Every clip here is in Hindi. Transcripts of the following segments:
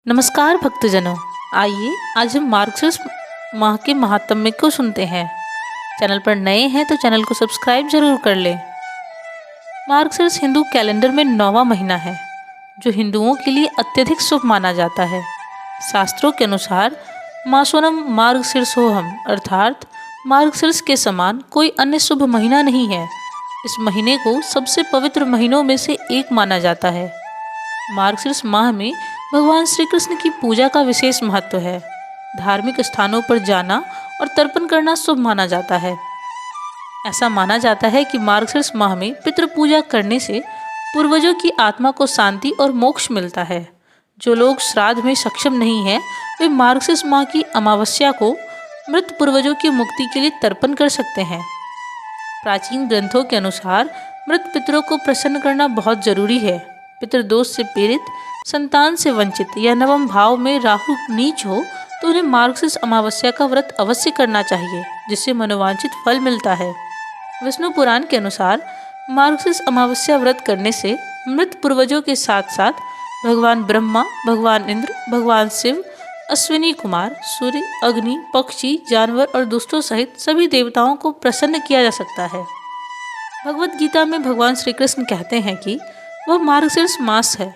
नमस्कार भक्तजनों, आइए आज हम मार्गशीर्ष माह के महात्म्य को सुनते हैं। चैनल पर नए हैं तो चैनल को सब्सक्राइब जरूर कर लें। मार्गशीर्ष हिंदू कैलेंडर में 9वां महीना है, जो हिंदुओं के लिए अत्यधिक शुभ माना जाता है। शास्त्रों के अनुसार मासोनम मार्गशीर्षोहम अर्थात मार्गशीर्ष के समान कोई अन्य शुभ महीना नहीं है। इस महीने को सबसे पवित्र महीनों में से एक माना जाता है। मार्गशीर्ष माह में भगवान श्री कृष्ण की पूजा का विशेष महत्व है। धार्मिक स्थानों पर जाना और तर्पण करना शुभ माना जाता है। ऐसा माना जाता है कि मार्गशीर्ष माह में पितृ पूजा करने से पूर्वजों की आत्मा को शांति और मोक्ष मिलता है। जो लोग श्राद्ध में सक्षम नहीं हैं, वे मार्गशीर्ष माह की अमावस्या को मृत पूर्वजों की मुक्ति के लिए तर्पण कर सकते हैं। प्राचीन ग्रंथों के अनुसार मृत पितरों को प्रसन्न करना बहुत जरूरी है। पितृदोष से पीड़ित, संतान से वंचित या नवम भाव में राहु नीच हो तो उन्हें मार्गशीर्ष अमावस्या का व्रत अवश्य करना चाहिए, जिससे मनोवांछित फल मिलता है। विष्णु पुराण के अनुसार मार्गशीर्ष अमावस्या व्रत करने से मृत पूर्वजों के साथ साथ भगवान ब्रह्मा, भगवान इंद्र, भगवान शिव, अश्विनी कुमार, सूर्य, अग्नि, पक्षी, जानवर और दुष्टों सहित सभी देवताओं को प्रसन्न किया जा सकता है। भगवद गीता में भगवान श्री कृष्ण कहते हैं कि वह मार्गशीर्ष मास है।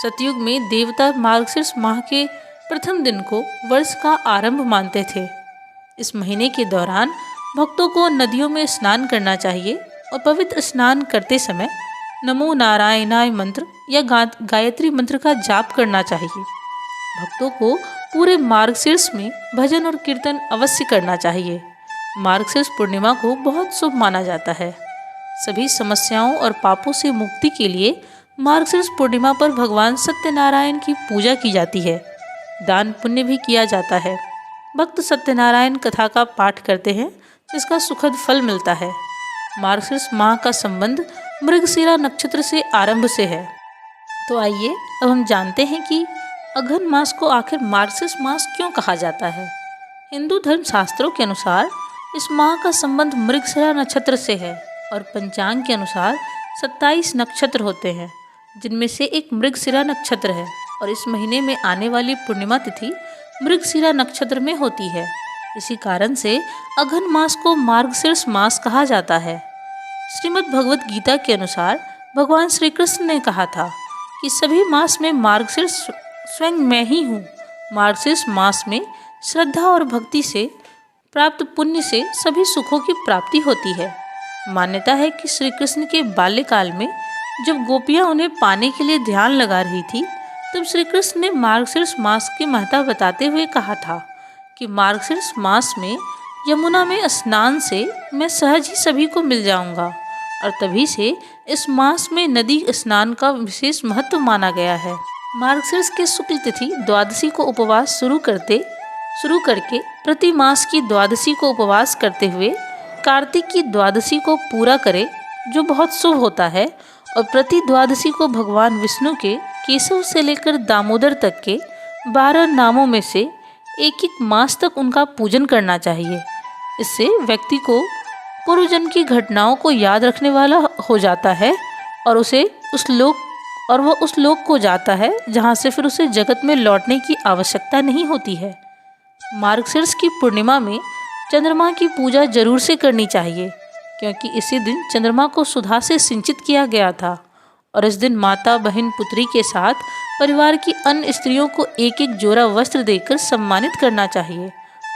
सतयुग में देवता मार्गशीर्ष माह के प्रथम दिन को वर्ष का आरंभ मानते थे। इस महीने के दौरान भक्तों को नदियों में स्नान करना चाहिए और पवित्र स्नान करते समय नमो नारायणाय मंत्र या गायत्री मंत्र का जाप करना चाहिए। भक्तों को पूरे मार्गशीर्ष में भजन और कीर्तन अवश्य करना चाहिए। मार्गशीर्ष पूर्णिमा को बहुत शुभ माना जाता है। सभी समस्याओं और पापों से मुक्ति के लिए मार्गशीर्ष पूर्णिमा पर भगवान सत्यनारायण की पूजा की जाती है। दान पुण्य भी किया जाता है। भक्त सत्यनारायण कथा का पाठ करते हैं, जिसका सुखद फल मिलता है। मार्गशीर्ष माह का संबंध मृगशिरा नक्षत्र से आरंभ से है। तो आइए अब हम जानते हैं कि अघन मास को आखिर मार्गशीर्ष मास क्यों कहा जाता है। हिंदू धर्म शास्त्रों के अनुसार इस माह का संबंध मृगशिरा नक्षत्र से है और पंचांग के अनुसार 27 नक्षत्र होते हैं, जिनमें से एक मृगशिरा नक्षत्र है और इस महीने में आने वाली पूर्णिमा तिथि मृगशिरा नक्षत्र में होती है। इसी कारण से अघन मास को मार्गशीर्ष मास कहा जाता है। श्रीमद् भगवद गीता के अनुसार भगवान श्री कृष्ण ने कहा था कि सभी मास में मार्गशीर्ष स्वयं मैं ही हूँ। मार्गशीर्ष मास में श्रद्धा और भक्ति से प्राप्त पुण्य से सभी सुखों की प्राप्ति होती है। मान्यता है कि श्री कृष्ण के बाल्यकाल में जब गोपियां उन्हें पाने के लिए ध्यान लगा रही थी, तब श्री कृष्ण ने मार्गशीर्ष मास की महत्ता बताते हुए कहा था कि मार्गशीर्ष मास में यमुना में स्नान से मैं सहज ही सभी को मिल जाऊंगा, और तभी से इस मास में नदी स्नान का विशेष महत्व माना गया है। मार्गशीर्ष के शुक्ल तिथि द्वादशी को उपवास शुरू करके प्रति मास की द्वादशी को उपवास करते हुए कार्तिक की द्वादशी को पूरा करे, जो बहुत शुभ होता है। और प्रति द्वादशी को भगवान विष्णु के केशव से लेकर दामोदर तक के 12 नामों में से एक एक मास तक उनका पूजन करना चाहिए। इससे व्यक्ति को पूर्व जन्म की घटनाओं को याद रखने वाला हो जाता है और वह उस लोक को जाता है जहाँ से फिर उसे जगत में लौटने की आवश्यकता नहीं होती है। मार्गशीर्ष की पूर्णिमा में चंद्रमा की पूजा जरूर से करनी चाहिए, क्योंकि इसी दिन चंद्रमा को सुधा से सिंचित किया गया था और इस दिन माता, बहन, पुत्री के साथ परिवार की अन्य स्त्रियों को एक एक जोड़ा वस्त्र देकर सम्मानित करना चाहिए।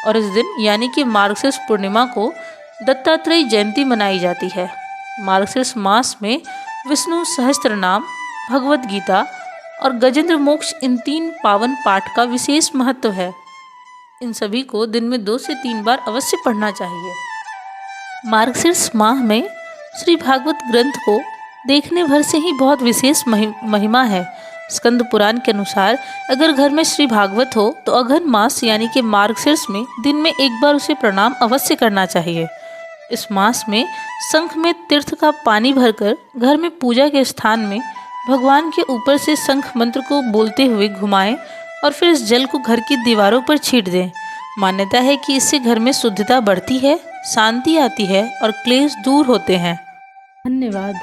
और इस दिन यानी कि मार्गशीर्ष पूर्णिमा को दत्तात्रेय जयंती मनाई जाती है। मार्गशीर्ष मास में विष्णु सहस्त्र नाम, भगवद गीता और गजेंद्र मोक्ष इन 3 पावन पाठ का विशेष महत्व है। इन सभी को दिन में 2 से 3 बार अवश्य पढ़ना चाहिए। मार्गशीर्ष माह में श्री भागवत ग्रंथ को देखने भर से ही बहुत विशेष महिमा है। स्कंद पुराण के अनुसार अगर घर में श्री भागवत हो तो अघन मास यानी कि मार्गशीर्ष में दिन में एक बार उसे प्रणाम अवश्य करना चाहिए। इस मास में शंख में तीर्थ का पानी भरकर घर में पूजा के स्थान में भगवान के ऊपर से शंख मंत्र को बोलते हुए घुमाएं और फिर इस जल को घर की दीवारों पर छींट दें। मान्यता है कि इससे घर में शुद्धता बढ़ती है, शांति आती है और क्लेश दूर होते हैं। धन्यवाद।